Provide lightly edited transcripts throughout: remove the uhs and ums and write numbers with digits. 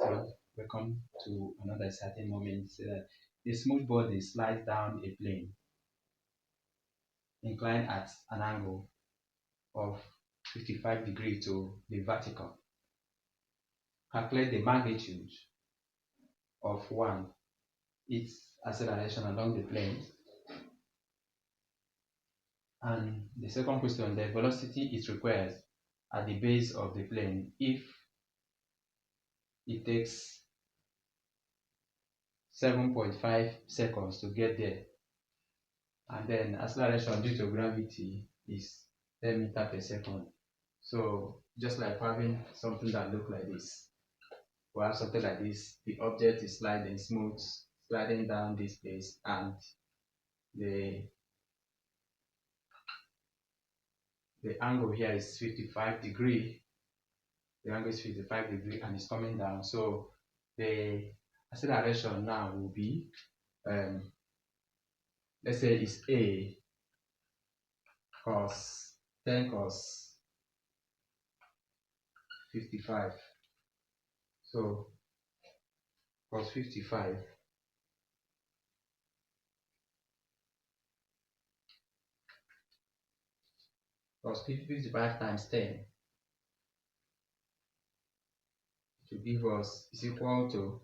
Welcome to another exciting moment. The smooth body slides down a plane inclined at an angle of 55 degrees to the vertical. Calculate the magnitude of one, its acceleration along the plane. And the second question, the velocity is required at the base of the plane if it takes 7.5 seconds to get there. And then acceleration due to gravity is 10 meters per second. So just like having something that look like this, we have something like this. The object is sliding smooth, sliding down this place, and the angle here is 55 degree. The angle is 55 degree and it's coming down. So the acceleration now will be let's say it's a cos 10 cos 55. So cos 55 cos 55 times 10 to give us is equal to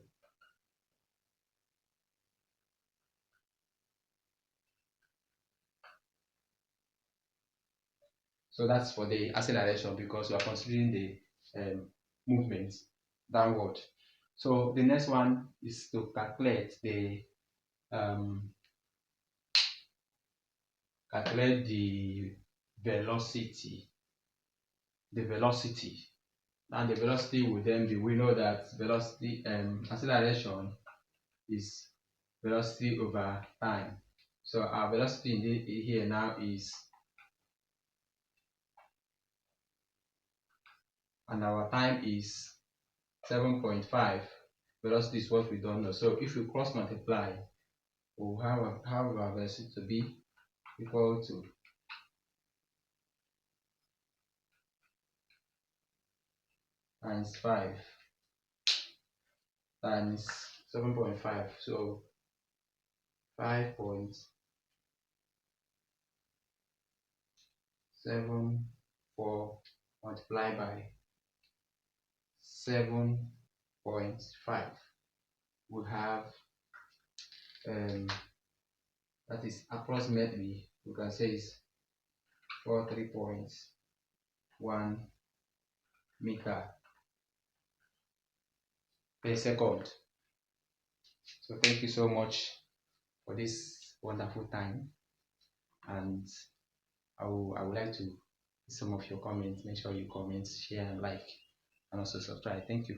so that's for the acceleration because we are considering the movement downward. So the next one is to calculate um, the velocity. The velocity, and the velocity will then be, we know that velocity acceleration is velocity over time. So our velocity in here now is, and our time is 7.5. Velocity is what we don't know. So if we cross multiply, we'll have our velocity to be equal to times 5 times 7.5. So 5.74 multiplied by 7.5. We have that is approximately, we can say is 43.1 meter per second. So thank you so much for this wonderful time, and I would like to see some of your comments. Make sure you comment, share, and like, and also subscribe. Thank you.